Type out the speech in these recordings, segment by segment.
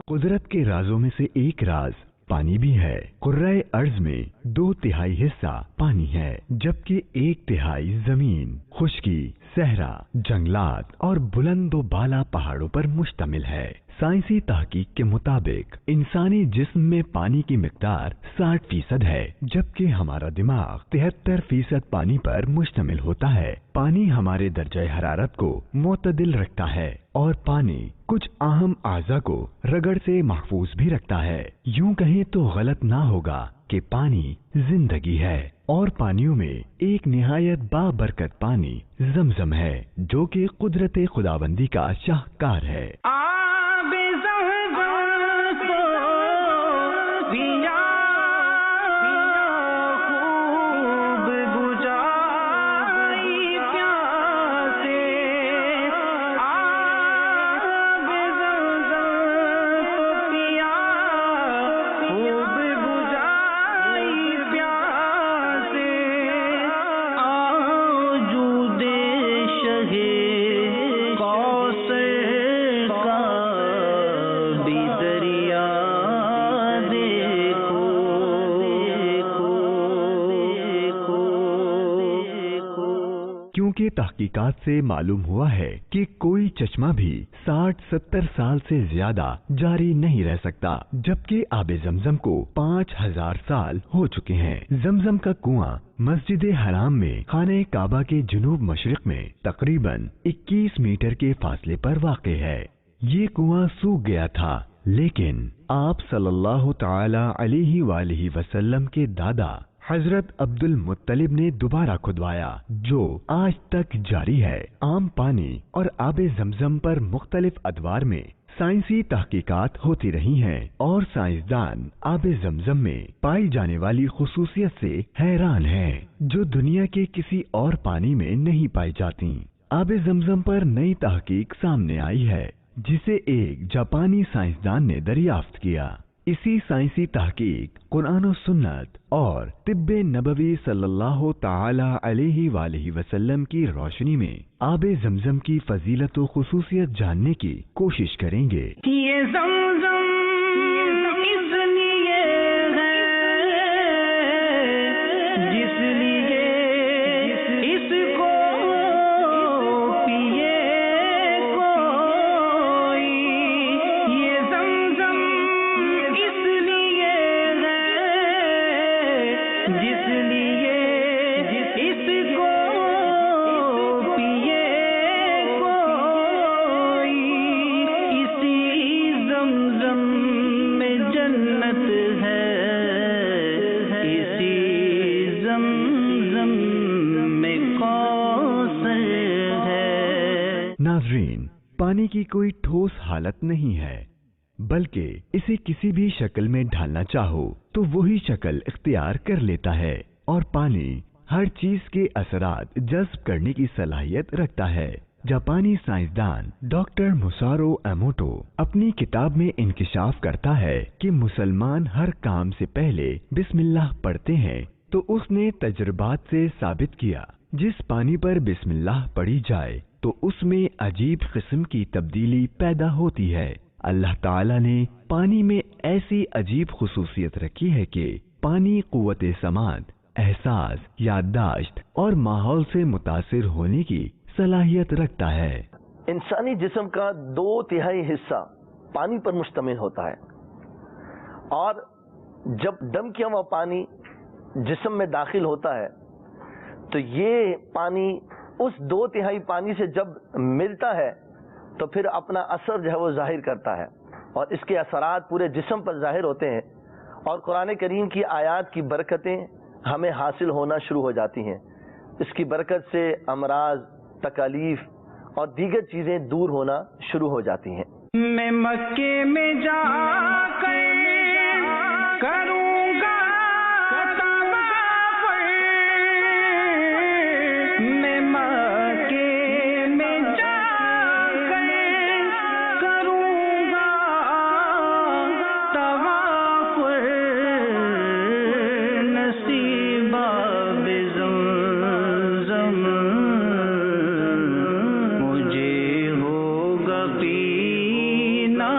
قدرت کے رازوں میں سے ایک راز پانی بھی ہے۔ قرۂ ارض میں 2/3 حصہ پانی ہے، جبکہ 1/3 زمین، خشکی، صحرا، جنگلات اور بلند و بالا پہاڑوں پر مشتمل ہے۔ سائنسی تحقیق کے مطابق انسانی جسم میں پانی کی مقدار 60% ہے، جبکہ ہمارا دماغ 73% پانی پر مشتمل ہوتا ہے۔ پانی ہمارے درجہ حرارت کو معتدل رکھتا ہے اور پانی کچھ اہم اعضاء کو رگڑ سے محفوظ بھی رکھتا ہے۔ یوں کہیں تو غلط نہ ہوگا کہ پانی زندگی ہے، اور پانیوں میں ایک نہایت بابرکت پانی زمزم ہے، جو کہ قدرت خداوندی کا شاہکار ہے۔ کیونکہ تحقیقات سے معلوم ہوا ہے کہ کوئی چشمہ بھی 60-70 سال سے زیادہ جاری نہیں رہ سکتا، جبکہ آب زمزم کو 5000 سال ہو چکے ہیں۔ زمزم کا کنواں مسجد حرام میں خانہ کعبہ کے جنوب مشرق میں تقریباً 21 میٹر کے فاصلے پر واقع ہے۔ یہ کنواں سوکھ گیا تھا، لیکن آپ صلی اللہ تعالی علیہ وآلہ وسلم کے دادا حضرت عبد المطلب نے دوبارہ کھدوایا، جو آج تک جاری ہے۔ عام پانی اور آب زمزم پر مختلف ادوار میں سائنسی تحقیقات ہوتی رہی ہیں، اور سائنسدان آب زمزم میں پائی جانے والی خصوصیت سے حیران ہیں، جو دنیا کے کسی اور پانی میں نہیں پائی جاتی۔ آب زمزم پر نئی تحقیق سامنے آئی ہے، جسے ایک جاپانی سائنسدان نے دریافت کیا۔ اسی سائنسی تحقیق، قرآن و سنت اور طب نبوی صلی اللہ تعالی علیہ وآلہ وسلم کی روشنی میں آب زمزم کی فضیلت و خصوصیت جاننے کی کوشش کریں گے۔ یہ زمزم اس لیے ہے جس لیے اس کو پیے کوئی، یہ زمزم اس لیے ہے جس لیے اس کو پیے کوئی، اسی زمزم میں جنت ہے، اسی زمزم میں کوثر ہے۔ ناظرین، پانی کی کوئی ٹھوس حالت نہیں ہے، بلکہ اسے کسی بھی شکل میں ڈھالنا چاہو تو وہی شکل اختیار کر لیتا ہے، اور پانی ہر چیز کے اثرات جذب کرنے کی صلاحیت رکھتا ہے۔ جاپانی سائنسدان ڈاکٹر مسارو ایموٹو اپنی کتاب میں انکشاف کرتا ہے کہ مسلمان ہر کام سے پہلے بسم اللہ پڑھتے ہیں، تو اس نے تجربات سے ثابت کیا جس پانی پر بسم اللہ پڑھی جائے تو اس میں عجیب قسم کی تبدیلی پیدا ہوتی ہے۔ اللہ تعالیٰ نے پانی میں ایسی عجیب خصوصیت رکھی ہے کہ پانی قوت سماعت، احساس، یادداشت اور ماحول سے متاثر ہونے کی صلاحیت رکھتا ہے۔ انسانی جسم کا 2/3 حصہ پانی پر مشتمل ہوتا ہے، اور جب دم کیا ہوا پانی جسم میں داخل ہوتا ہے تو یہ پانی اس 2/3 پانی سے جب ملتا ہے تو پھر اپنا اثر جو ہے وہ ظاہر کرتا ہے، اور اس کے اثرات پورے جسم پر ظاہر ہوتے ہیں، اور قرآن کریم کی آیات کی برکتیں ہمیں حاصل ہونا شروع ہو جاتی ہیں۔ اس کی برکت سے امراض، تکالیف اور دیگر چیزیں دور ہونا شروع ہو جاتی ہیں۔ میں مکے میں جا کر کروں گا طواف، میں مکے میں جا کر کروں گا طواف، نصیب آب زمزم مجھے ہوگا پینا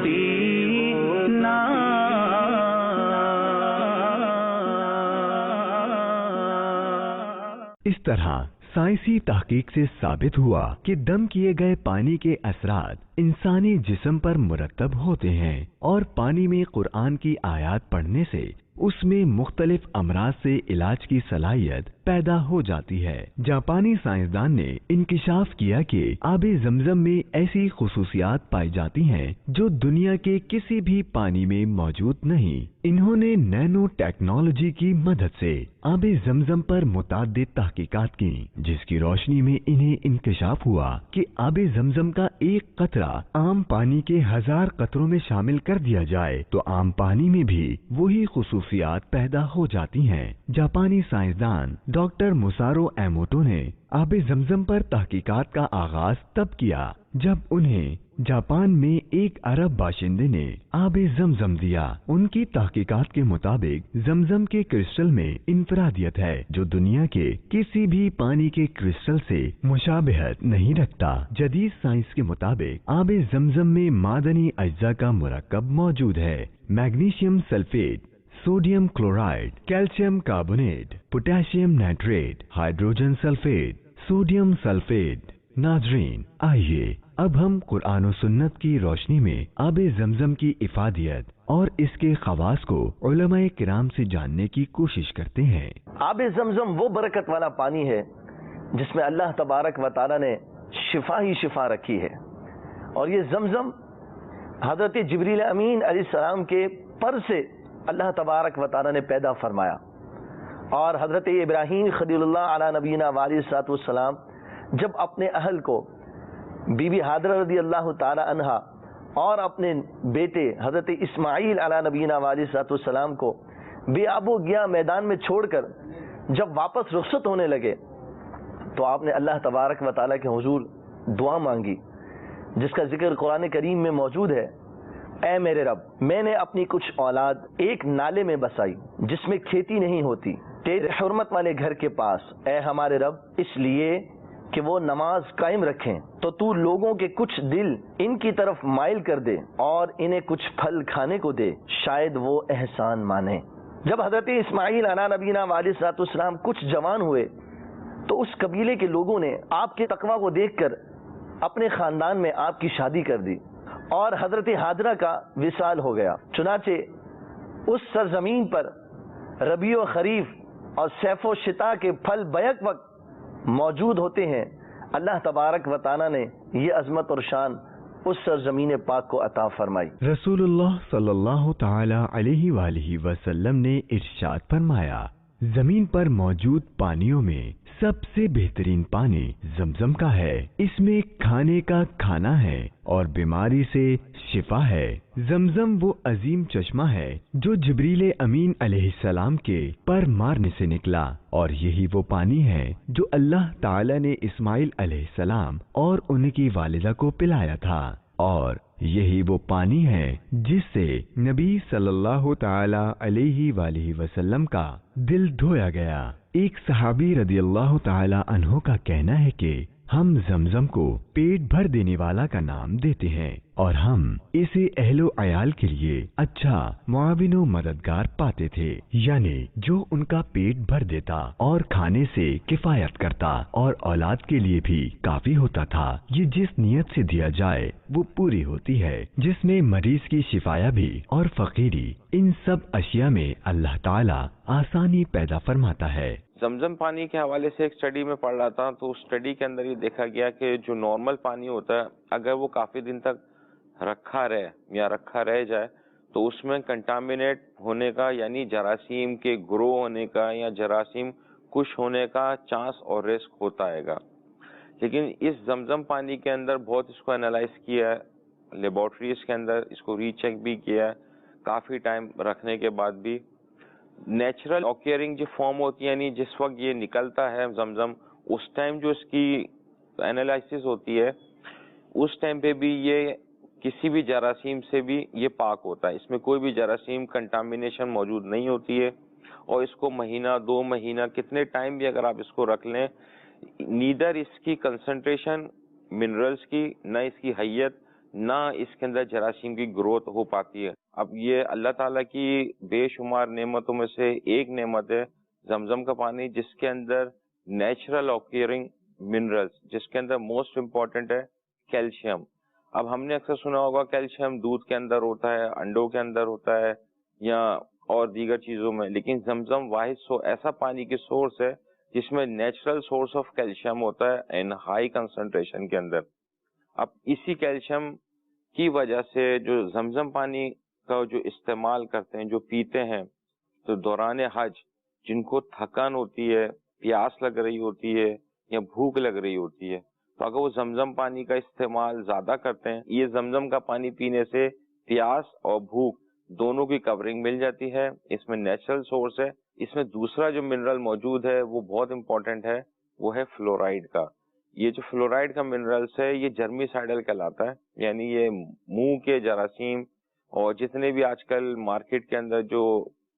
پینا اس طرح سائنسی تحقیق سے ثابت ہوا کہ دم کیے گئے پانی کے اثرات انسانی جسم پر مرتب ہوتے ہیں، اور پانی میں قرآن کی آیات پڑھنے سے اس میں مختلف امراض سے علاج کی صلاحیت پیدا ہو جاتی ہے۔ جاپانی سائنسدان نے انکشاف کیا کہ آب زمزم میں ایسی خصوصیات پائی جاتی ہیں جو دنیا کے کسی بھی پانی میں موجود نہیں۔ انہوں نے نینو ٹیکنالوجی کی مدد سے آب زمزم پر متعدد تحقیقات کی، جس کی روشنی میں انہیں انکشاف ہوا کہ آب زمزم کا ایک قطرہ عام پانی کے 1000 قطروں میں شامل کر دیا جائے تو عام پانی میں بھی وہی خصوصیات پیدا ہو جاتی ہیں۔ جاپانی سائنسدان ڈاکٹر مسارو ایموٹو نے آب زمزم پر تحقیقات کا آغاز تب کیا جب انہیں جاپان میں ایک عرب باشندے نے آب زمزم دیا۔ ان کی تحقیقات کے مطابق زمزم کے کرسٹل میں انفرادیت ہے جو دنیا کے کسی بھی پانی کے کرسٹل سے مشابہت نہیں رکھتا۔ جدید سائنس کے مطابق آب زمزم میں معدنی اجزاء کا مرکب موجود ہے: magnesium sulphate, sodium chloride, calcium carbonate, potassium nitrate, hydrogen sulphate, sodium sulphate. ناظرین، آئیے اب ہم قرآن و سنت کی روشنی میں آب زمزم کی افادیت اور اس کے خواص کو علماء کرام سے جاننے کی کوشش کرتے ہیں۔ آب زمزم وہ برکت والا پانی ہے جس میں اللہ تبارک و تعالی نے شفا ہی شفا رکھی ہے، اور یہ زمزم حضرت جبریل امین علیہ السلام کے پر سے اللہ تبارک و تعالی نے پیدا فرمایا، اور حضرت ابراہیم خلیل اللہ علی نبینا علیہ الصلوۃ والسلام جب اپنے اہل کو بی بی حاجرہ رضی اللہ تعالی عنہا اور اپنے بیٹے حضرت اسماعیل علی نبینا علیہ الصلوۃ والسلام کو بے آب و گیا میدان میں چھوڑ کر جب واپس رخصت ہونے لگے تو آپ نے اللہ تبارک و تعالی کے حضور دعا مانگی، جس کا ذکر قرآن کریم میں موجود ہے: اے میرے رب، میں نے اپنی کچھ اولاد ایک نالے میں بسائی جس میں کھیتی نہیں ہوتی، تیرے حرمت والے گھر کے پاس، اے ہمارے رب، اس لیے کہ وہ نماز قائم رکھیں، تو تو لوگوں کے کچھ دل ان کی طرف مائل کر دے اور انہیں کچھ پھل کھانے کو دے، شاید وہ احسان مانے۔ جب حضرت اسماعیل علیہ نبینا علیہ الصلوۃ والسلام کچھ جوان ہوئے تو اس قبیلے کے لوگوں نے آپ کے تقویٰ کو دیکھ کر اپنے خاندان میں آپ کی شادی کر دی، اور حضرت حاجرہ کا وصال ہو گیا۔ چنانچہ اس سرزمین پر ربیع و خریف اور صیف و شتاء کے پھل بیک وقت موجود ہوتے ہیں۔ اللہ تبارک و تعالی نے یہ عظمت اور شان اس سرزمین پاک کو عطا فرمائی۔ رسول اللہ صلی اللہ تعالی علیہ وآلہ وسلم نے ارشاد فرمایا: زمین پر موجود پانیوں میں سب سے بہترین پانی زمزم کا ہے، اس میں کھانے کا کھانا ہے اور بیماری سے شفا ہے۔ زمزم وہ عظیم چشمہ ہے جو جبریل امین علیہ السلام کے پر مارنے سے نکلا، اور یہی وہ پانی ہے جو اللہ تعالی نے اسماعیل علیہ السلام اور ان کی والدہ کو پلایا تھا، اور یہی وہ پانی ہے جس سے نبی صلی اللہ تعالی علیہ وآلہ وسلم کا دل دھویا گیا۔ ایک صحابی رضی اللہ تعالی عنہ کا کہنا ہے کہ ہم زمزم کو پیٹ بھر دینے والا کا نام دیتے ہیں، اور ہم اسے اہل و عیال کے لیے اچھا معاون و مددگار پاتے تھے، یعنی جو ان کا پیٹ بھر دیتا اور کھانے سے کفایت کرتا اور اولاد کے لیے بھی کافی ہوتا تھا۔ یہ جس نیت سے دیا جائے وہ پوری ہوتی ہے، جس میں مریض کی شفایابی اور فقیری، ان سب اشیاء میں اللہ تعالی آسانی پیدا فرماتا ہے۔ زمزم پانی کے حوالے سے ایک اسٹڈی میں پڑھ رہا تھا، تو اس اسٹڈی کے اندر یہ دیکھا گیا کہ جو نارمل پانی ہوتا ہے اگر وہ کافی دن تک رکھا رہ جائے تو اس میں کنٹامینیٹ ہونے کا، یعنی جراثیم کے گرو ہونے کا یا جراثیم کش ہونے کا چانس اور رسک ہوتا ہے گا۔ لیکن اس زمزم پانی کے اندر بہت اس کو انالائز کیا ہے، لیبارٹریز کے اندر اس کو ری چیک بھی کیا ہے، کافی ٹائم رکھنے کے بعد بھی نیچرل اوکیئرنگ جو فارم ہوتی ہے، یعنی جس وقت یہ نکلتا ہے زمزم، اس ٹائم جو اس کی انالائسس ہوتی ہے اس ٹائم پہ بھی یہ کسی بھی جراثیم سے بھی یہ پاک ہوتا ہے، اس میں کوئی بھی جراثیم کنٹامینیشن موجود نہیں ہوتی ہے، اور اس کو مہینہ 2 مہینہ کتنے ٹائم بھی اگر آپ اس کو رکھ لیں، نیدر اس کی کنسنٹریشن منرلز کی نہ اس کی حیت، نہ اس کی ٹیسٹ اس کا چینج ہوتا ہے۔ اس میں کوئی بھی جراثیم نہ اس کے اندر جراثیم کی گروتھ ہو پاتی ہے. اب یہ اللہ تعالیٰ کی بے شمار نعمتوں میں سے ایک نعمت ہے زمزم کا پانی، جس کے اندر نیچرل آکیئرنگ منرلز، جس کے اندر موسٹ امپورٹنٹ ہے کیلشیم. اب ہم نے اکثر سنا ہوگا کیلشیم دودھ کے اندر ہوتا ہے، انڈوں کے اندر ہوتا ہے یا اور دیگر چیزوں میں، لیکن زمزم واحد ایسا پانی کی سورس ہے جس میں نیچرل سورس آف کیلشیم ہوتا ہے ان ہائی کنسنٹریشن کے اندر. اب اسی کیلشیم کی وجہ سے جو زمزم پانی کا جو استعمال کرتے ہیں، جو پیتے ہیں، تو دوران حج جن کو تھکان ہوتی ہے، پیاس لگ رہی ہوتی ہے یا بھوک لگ رہی ہوتی ہے، تو اگر وہ زمزم پانی کا استعمال زیادہ کرتے ہیں، یہ زمزم کا پانی پینے سے پیاس اور بھوک دونوں کی کورنگ مل جاتی ہے. اس میں نیچرل سورس ہے. اس میں دوسرا جو منرل موجود ہے وہ بہت امپورٹنٹ ہے، وہ ہے فلورائڈ کا. یہ جو فلورائڈ کا منرلس ہے یہ جرمیسائڈل کہلاتا ہے، یعنی یہ منہ کے جراثیم اور جتنے بھی آج کل مارکیٹ کے اندر جو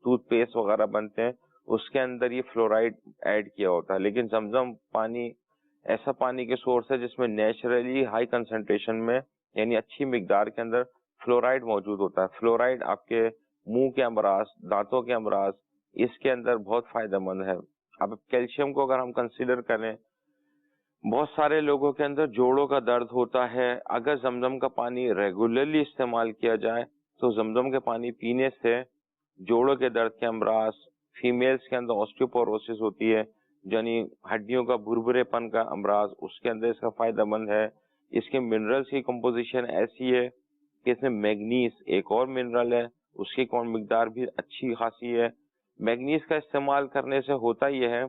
ٹوتھ پیسٹ وغیرہ بنتے ہیں اس کے اندر یہ فلورائڈ ایڈ کیا ہوتا ہے. لیکن زمزم پانی ایسا پانی کے سورس ہے جس میں نیچرلی ہائی کنسنٹریشن میں یعنی اچھی مقدار کے اندر فلورائڈ موجود ہوتا ہے. فلورائڈ آپ کے منہ کے امراض، دانتوں کے امراض، اس کے اندر بہت فائدہ مند ہے. اب کیلشیم کو اگر ہم کنسیڈر کریں، بہت سارے لوگوں کے اندر جوڑوں کا درد ہوتا ہے. اگر زمزم کا پانی ریگولرلی استعمال کیا جائے تو زمزم کے پانی پینے سے جوڑوں کے درد کے امراض، فیمیلز کے اندر آسٹیوپوروسس ہوتی ہے یعنی ہڈیوں کا بھربھرے پن کا امراض، اس کے اندر اس کا فائدہ مند ہے. اس کے منرلز کی کمپوزیشن ایسی ہے کہ اس میں میگنیز ایک اور منرل ہے، اس کی مقدار بھی اچھی خاصی ہے. میگنیز کا استعمال کرنے سے ہوتا یہ ہے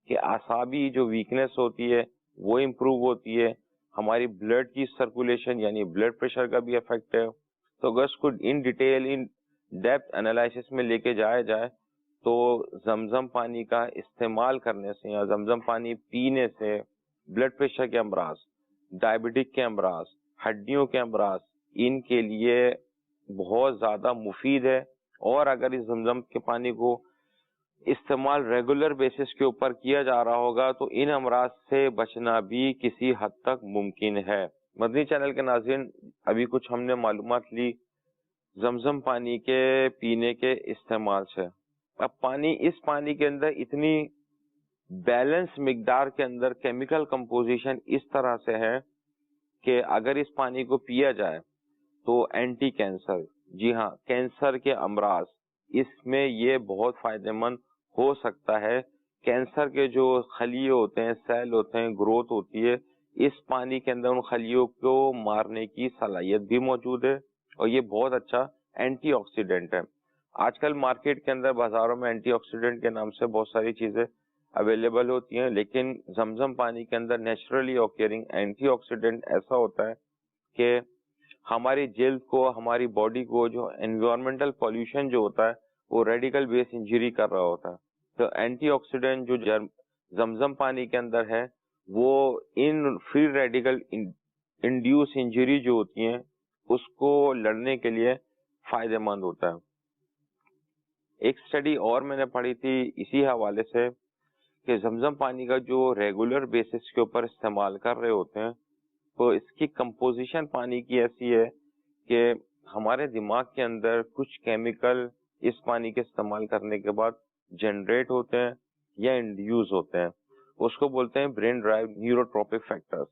کہ اعصابی جو ویکنس ہوتی ہے وہ امپروو ہوتی ہے. ہماری بلڈ کی سرکولیشن یعنی بلڈ پریشر کا بھی افیکٹ ہے. تو اگر اس کو in detail in depth analysis میں لے کے جایا جائے تو زمزم پانی کا استعمال کرنے سے یا زمزم پانی پینے سے بلڈ پریشر کے امراض، ڈائبٹک کے امراض، ہڈیوں کے امراض، ان کے لیے بہت زیادہ مفید ہے. اور اگر اس زمزم کے پانی کو استعمال ریگولر بیسس کے اوپر کیا جا رہا ہوگا تو ان امراض سے بچنا بھی کسی حد تک ممکن ہے. مدنی چینل کے ناظرین، ابھی کچھ ہم نے معلومات لی زمزم پانی کے پینے کے استعمال سے. اب اس پانی کے اندر اتنی بیلنس مقدار کے اندر کیمیکل کمپوزیشن اس طرح سے ہے کہ اگر اس پانی کو پیا جائے تو اینٹی کینسر، جی ہاں کینسر کے امراض، اس میں یہ بہت فائدہ مند ہو سکتا ہے. کینسر کے جو خلیے ہوتے ہیں، سیل ہوتے ہیں، گروتھ ہوتی ہے، اس پانی کے اندر ان خلیوں کو مارنے کی صلاحیت بھی موجود ہے اور یہ بہت اچھا اینٹی آکسیڈنٹ ہے. آج کل مارکیٹ کے اندر بازاروں میں اینٹی آکسیڈنٹ کے نام سے بہت ساری چیزیں اویلیبل ہوتی ہیں، لیکن زمزم پانی کے اندر نیچرلی آکیئرنگ اینٹی آکسیڈنٹ ایسا ہوتا ہے کہ ہماری جلد کو، ہماری باڈی کو جو انوائرمنٹل پولوشن جو ہوتا ہے وہ ریڈیکل بیس انجری کر رہا ہوتا ہے. تو اینٹی آکسیڈنٹ جو زمزم پانی کے اندر ہے وہ in free radical induce injury جو ہوتی ہیں اس کو لڑنے کے لیے فائدہ مند ہوتا ہے. ایک سٹڈی اور میں نے پڑھی تھی اسی حوالے سے کہ زمزم پانی کا جو ریگولر بیسس کے اوپر استعمال کر رہے ہوتے ہیں تو اس کی کمپوزیشن پانی کی ایسی ہے کہ ہمارے دماغ کے اندر کچھ کیمیکل اس پانی کے استعمال کرنے کے بعد جنریٹ ہوتے ہیں یا انڈیوز ہوتے ہیں. اس کو بولتے ہیں برین ڈرائیو نیوروٹروپک فیکٹرز.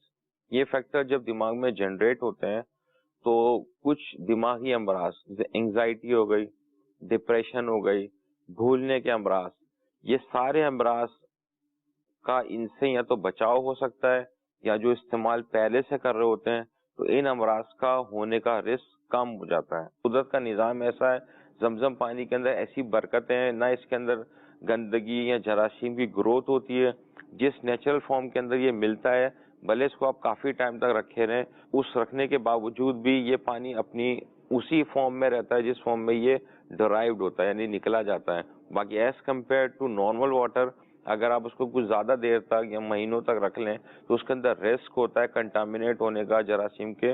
یہ فیکٹر جب دماغ میں جنریٹ ہوتے ہیں تو کچھ دماغی امراض جیسے انگزائٹی ہو گئی، ڈپریشن ہو گئی، بھولنے کے امراض، یہ سارے امراض کا ان سے یا تو بچاؤ ہو سکتا ہے یا جو استعمال پہلے سے کر رہے ہوتے ہیں تو ان امراض کا ہونے کا رسک کم ہو جاتا ہے. قدرت کا نظام ایسا ہے، زمزم پانی کے اندر ایسی برکتیں ہیں، نہ اس کے اندر گندگی یا جراثیم کی گروتھ ہوتی ہے. جس نیچرل فارم کے اندر یہ ملتا ہے بھلے اس کو آپ کافی ٹائم تک رکھے رہیں، اس رکھنے کے باوجود بھی یہ پانی اپنی اسی فارم میں رہتا ہے جس فارم میں یہ ڈرائیوڈ ہوتا ہے یعنی نکلا جاتا ہے. باقی as compare to normal water اگر آپ اس کو کچھ زیادہ دیر تک یا مہینوں تک رکھ لیں تو اس کے اندر رسک ہوتا ہے کنٹامینیٹ ہونے کا، جراثیم کے